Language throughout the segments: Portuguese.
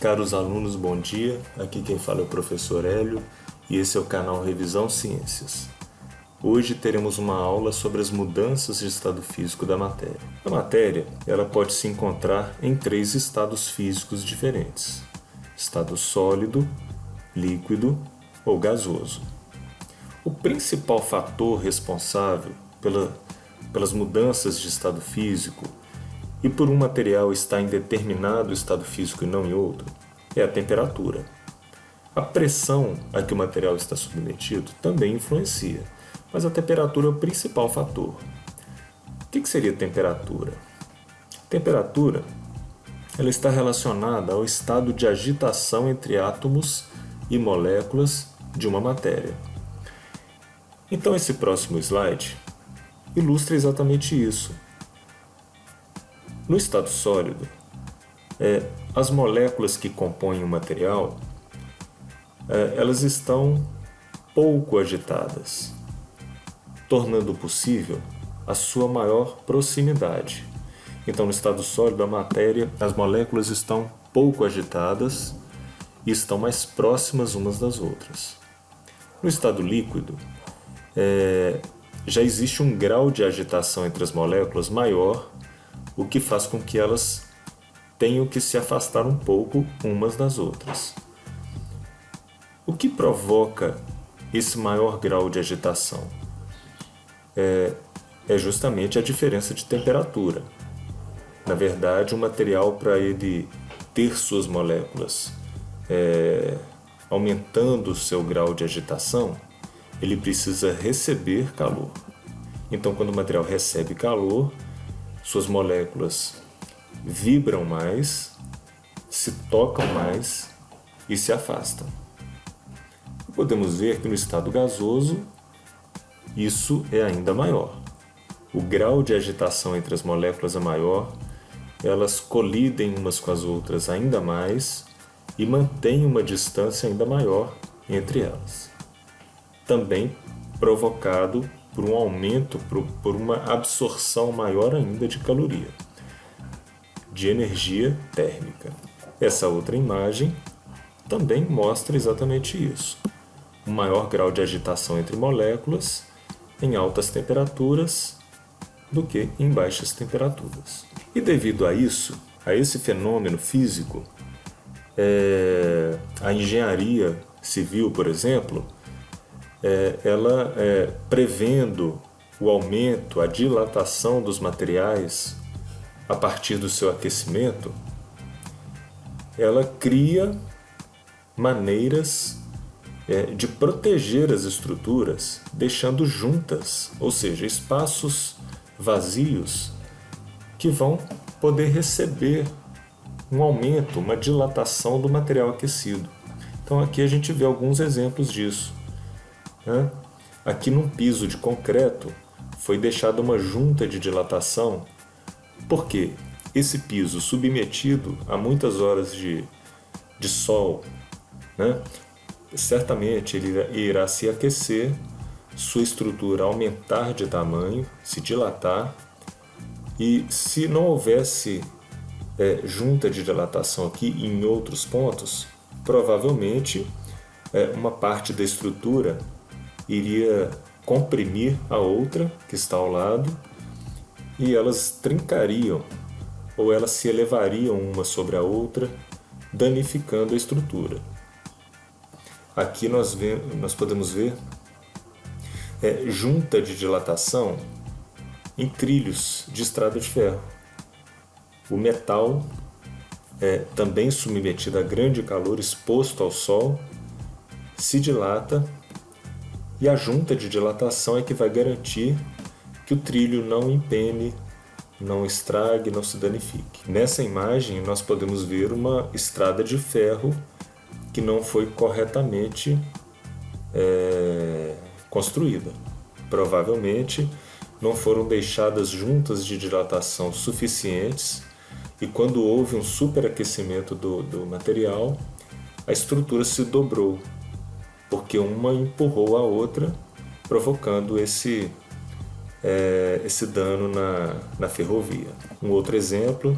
Caros alunos, bom dia. Aqui quem fala é o professor Hélio e esse é o canal Revisão Ciências. Hoje teremos uma aula sobre as mudanças de estado físico da matéria. A matéria, ela pode se encontrar em 3 estados físicos diferentes: estado sólido, líquido ou gasoso. O principal fator responsável pelas mudanças de estado físico e por um material estar em determinado estado físico e não em outro, é a temperatura. A pressão a que o material está submetido também influencia, mas a temperatura é o principal fator. O que seria temperatura? Temperatura, ela está relacionada ao estado de agitação entre átomos e moléculas de uma matéria. Então esse próximo slide ilustra exatamente isso. No estado sólido, as moléculas que compõem o material, elas estão pouco agitadas, tornando possível a sua maior proximidade. Então, no estado sólido, a matéria, as moléculas estão pouco agitadas e estão mais próximas umas das outras. No estado líquido, já existe um grau de agitação entre as moléculas maior, o que faz com que elas tenham que se afastar um pouco umas das outras. O que provoca esse maior grau de agitação? É justamente a diferença de temperatura. Na verdade, o material, para ele ter suas moléculas aumentando o seu grau de agitação, ele precisa receber calor. Então, quando o material recebe calor, suas moléculas vibram mais, se tocam mais e se afastam. Podemos ver que no estado gasoso, isso é ainda maior. O grau de agitação entre as moléculas é maior, elas colidem umas com as outras ainda mais e mantêm uma distância ainda maior entre elas. Também provocado por um aumento, por uma absorção maior ainda de caloria, de energia térmica. Essa outra imagem também mostra exatamente isso. Um maior grau de agitação entre moléculas em altas temperaturas do que em baixas temperaturas. E devido a isso, a esse fenômeno físico, a engenharia civil, por exemplo, ela prevendo o aumento, a dilatação dos materiais a partir do seu aquecimento, ela cria maneiras de proteger as estruturas, deixando juntas, ou seja, espaços vazios que vão poder receber um aumento, uma dilatação do material aquecido. Então aqui a gente vê alguns exemplos disso. Aqui num piso de concreto foi deixada uma junta de dilatação, porque esse piso submetido a muitas horas de sol, certamente ele irá se aquecer, sua estrutura aumentar de tamanho, se dilatar, e se não houvesse junta de dilatação aqui em outros pontos, provavelmente uma parte da estrutura iria comprimir a outra que está ao lado e elas trincariam ou elas se elevariam uma sobre a outra, danificando a estrutura. Aqui nós podemos ver junta de dilatação em trilhos de estrada de ferro. O metal também submetido a grande calor, exposto ao sol, se dilata. E a junta de dilatação é que vai garantir que o trilho não empene, não estrague, não se danifique. Nessa imagem nós podemos ver uma estrada de ferro que não foi corretamente construída. Provavelmente não foram deixadas juntas de dilatação suficientes e quando houve um superaquecimento do material, a estrutura se dobrou, porque uma empurrou a outra, provocando esse dano na ferrovia. Um outro exemplo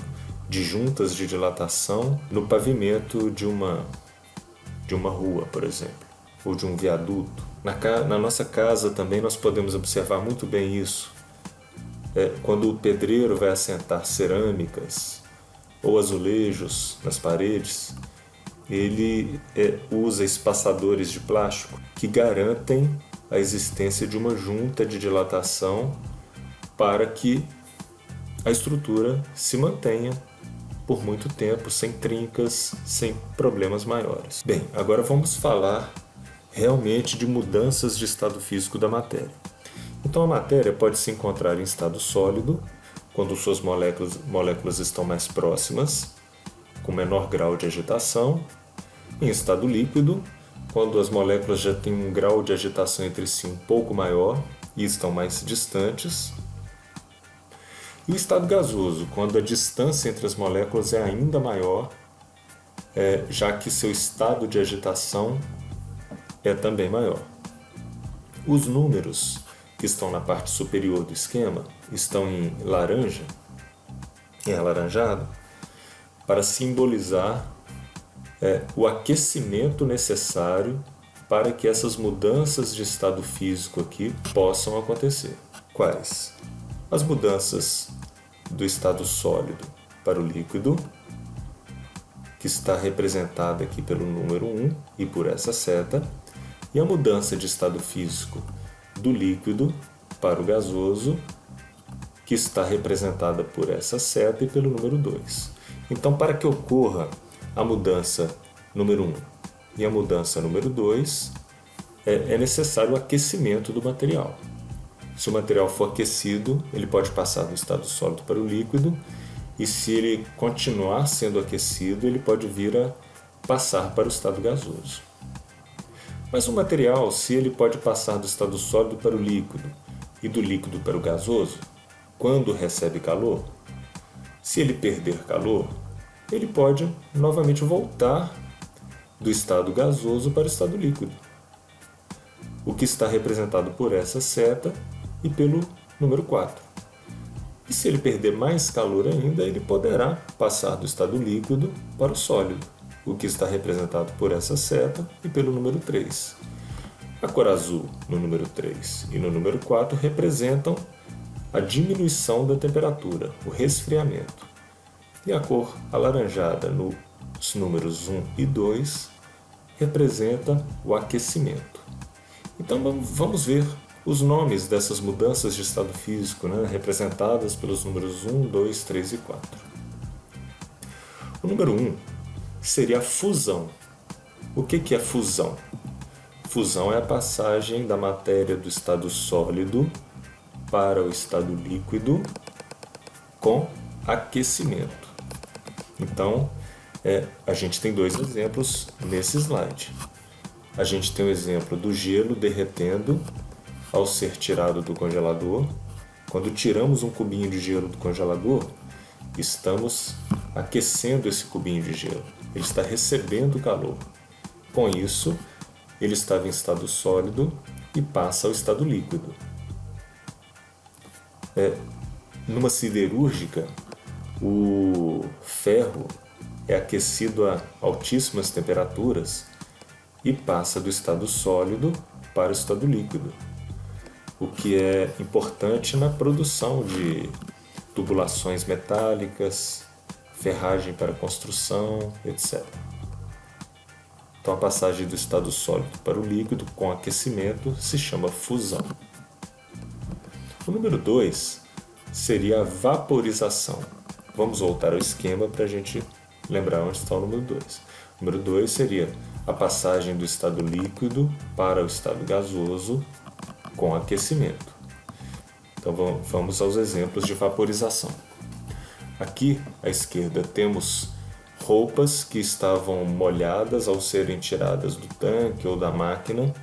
de juntas de dilatação no pavimento de uma rua, por exemplo, ou de um viaduto. Na nossa casa também nós podemos observar muito bem isso. Quando o pedreiro vai assentar cerâmicas ou azulejos nas paredes, ele usa espaçadores de plástico que garantem a existência de uma junta de dilatação para que a estrutura se mantenha por muito tempo, sem trincas, sem problemas maiores. Bem, agora vamos falar realmente de mudanças de estado físico da matéria. Então a matéria pode se encontrar em estado sólido, quando suas moléculas estão mais próximas, com menor grau de agitação, em estado líquido, quando as moléculas já têm um grau de agitação entre si um pouco maior e estão mais distantes, e o estado gasoso, quando a distância entre as moléculas é ainda maior, já que seu estado de agitação é também maior. Os números que estão na parte superior do esquema estão em laranja, em alaranjado, para simbolizar o aquecimento necessário para que essas mudanças de estado físico aqui possam acontecer. Quais? As mudanças do estado sólido para o líquido, que está representada aqui pelo número 1 e por essa seta, e a mudança de estado físico do líquido para o gasoso, que está representada por essa seta e pelo número 2. Então, para que ocorra a mudança número 1 e a mudança número 2, é necessário o aquecimento do material. Se o material for aquecido, ele pode passar do estado sólido para o líquido, e se ele continuar sendo aquecido, ele pode vir a passar para o estado gasoso. Mas o material, se ele pode passar do estado sólido para o líquido e do líquido para o gasoso, quando recebe calor, se ele perder calor, ele pode novamente voltar do estado gasoso para o estado líquido, o que está representado por essa seta e pelo número 4. E se ele perder mais calor ainda, ele poderá passar do estado líquido para o sólido, o que está representado por essa seta e pelo número 3. A cor azul no número 3 e no número 4 representam a diminuição da temperatura, o resfriamento. E a cor alaranjada nos números 1 e 2 representa o aquecimento. Então vamos ver os nomes dessas mudanças de estado físico, representadas pelos números 1, 2, 3 e 4. O número 1 seria a fusão. O que é fusão? Fusão é a passagem da matéria do estado sólido para o estado líquido com aquecimento. Então, a gente tem dois exemplos nesse slide. A gente tem o exemplo do gelo derretendo ao ser tirado do congelador. Quando tiramos um cubinho de gelo do congelador, estamos aquecendo esse cubinho de gelo. Ele está recebendo calor. Com isso, ele estava em estado sólido e passa ao estado líquido. Numa siderúrgica, o ferro é aquecido a altíssimas temperaturas e passa do estado sólido para o estado líquido, o que é importante na produção de tubulações metálicas, ferragem para construção, etc. Então a passagem do estado sólido para o líquido com aquecimento se chama fusão. O número 2 seria a vaporização. Vamos voltar ao esquema para a gente lembrar onde está o número 2. O número 2 seria a passagem do estado líquido para o estado gasoso com aquecimento. Então vamos aos exemplos de vaporização. Aqui à esquerda temos roupas que estavam molhadas ao serem tiradas do tanque ou da máquina,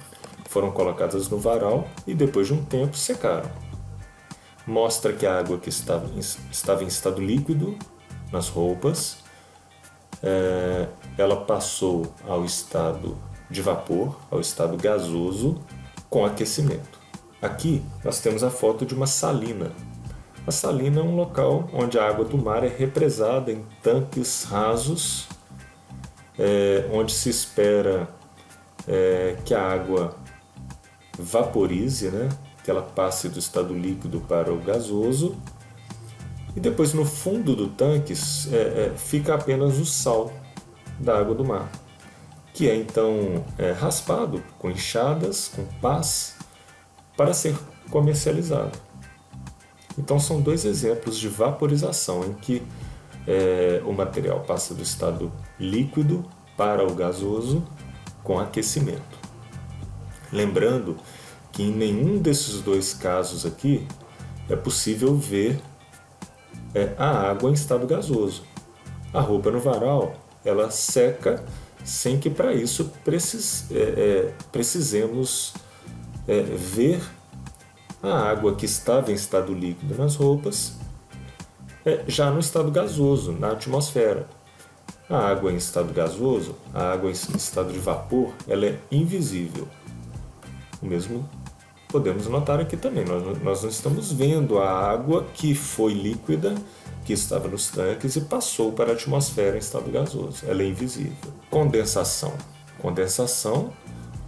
foram colocadas no varal e depois de um tempo secaram. Mostra que a água que estava em estado líquido nas roupas, ela passou ao estado de vapor, ao estado gasoso com aquecimento. Aqui nós temos a foto de uma salina. A salina é um local onde a água do mar é represada em tanques rasos, onde se espera que a água vaporize, né? Que ela passe do estado líquido para o gasoso. E depois no fundo do tanque fica apenas o sal da água do mar, que é então raspado com enxadas, com pás, para ser comercializado. Então são dois exemplos de vaporização em que o material passa do estado líquido para o gasoso com aquecimento. Lembrando que em nenhum desses dois casos aqui é possível ver a água em estado gasoso. A roupa no varal ela seca sem que para isso precisemos ver a água que estava em estado líquido nas roupas já no estado gasoso, na atmosfera. A água em estado gasoso, a água em estado de vapor, ela é invisível. O mesmo podemos notar aqui também. Nós não estamos vendo a água que foi líquida, que estava nos tanques e passou para a atmosfera em estado gasoso. Ela é invisível. Condensação. Condensação,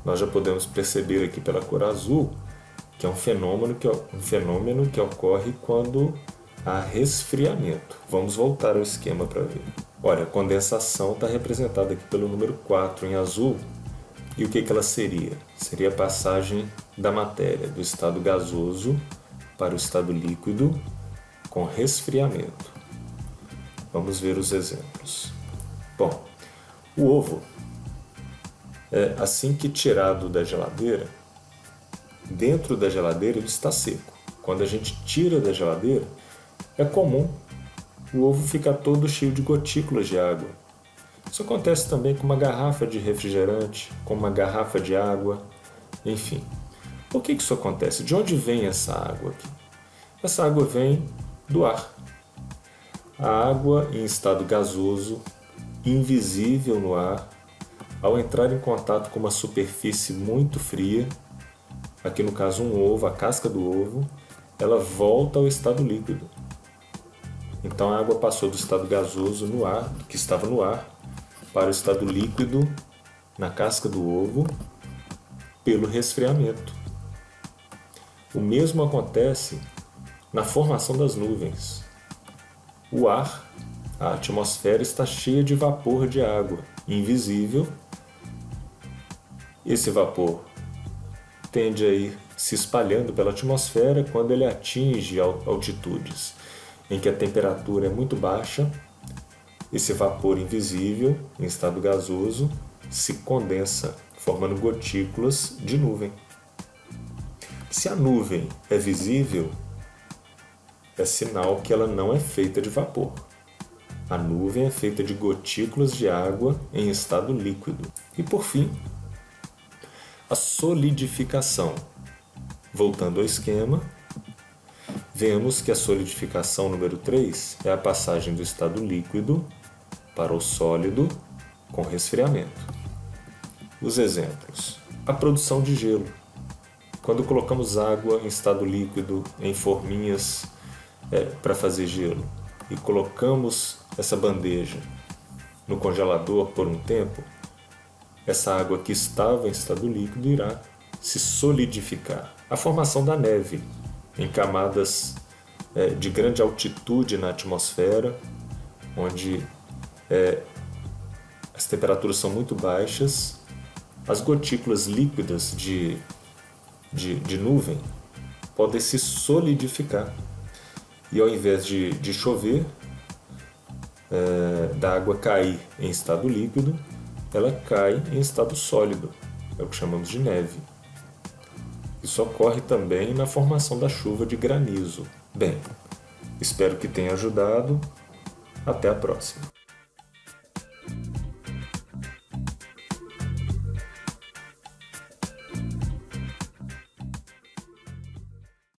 nós já podemos perceber aqui pela cor azul, que é um fenômeno que ocorre quando há resfriamento. Vamos voltar ao esquema para ver. Olha, a condensação está representada aqui pelo número 4 em azul. E o que ela seria? Seria a passagem da matéria do estado gasoso para o estado líquido com resfriamento. Vamos ver os exemplos. Bom, o ovo, assim que tirado da geladeira, dentro da geladeira ele está seco. Quando a gente tira da geladeira, é comum o ovo ficar todo cheio de gotículas de água. Isso acontece também com uma garrafa de refrigerante, com uma garrafa de água, enfim. Por que isso acontece? De onde vem essa água aqui? Essa água vem do ar. A água em estado gasoso, invisível no ar, ao entrar em contato com uma superfície muito fria, aqui no caso um ovo, a casca do ovo, ela volta ao estado líquido. Então a água passou do estado gasoso no ar, que estava no ar, para o estado líquido na casca do ovo pelo resfriamento. O mesmo acontece na formação das nuvens. O ar, a atmosfera está cheia de vapor de água, invisível. Esse vapor tende a ir se espalhando pela atmosfera quando ele atinge altitudes em que a temperatura é muito baixa. Esse vapor invisível, em estado gasoso, se condensa, formando gotículas de nuvem. Se a nuvem é visível, é sinal que ela não é feita de vapor. A nuvem é feita de gotículas de água em estado líquido. E por fim, a solidificação. Voltando ao esquema, vemos que a solidificação número 3 é a passagem do estado líquido para o sólido com resfriamento. Os exemplos. A produção de gelo. Quando colocamos água em estado líquido em forminhas para fazer gelo e colocamos essa bandeja no congelador por um tempo, essa água que estava em estado líquido irá se solidificar. A formação da neve em camadas de grande altitude na atmosfera, onde as temperaturas são muito baixas, as gotículas líquidas de nuvem podem se solidificar. E ao invés de chover, da água cair em estado líquido, ela cai em estado sólido, é o que chamamos de neve. Isso ocorre também na formação da chuva de granizo. Bem, espero que tenha ajudado. Até a próxima.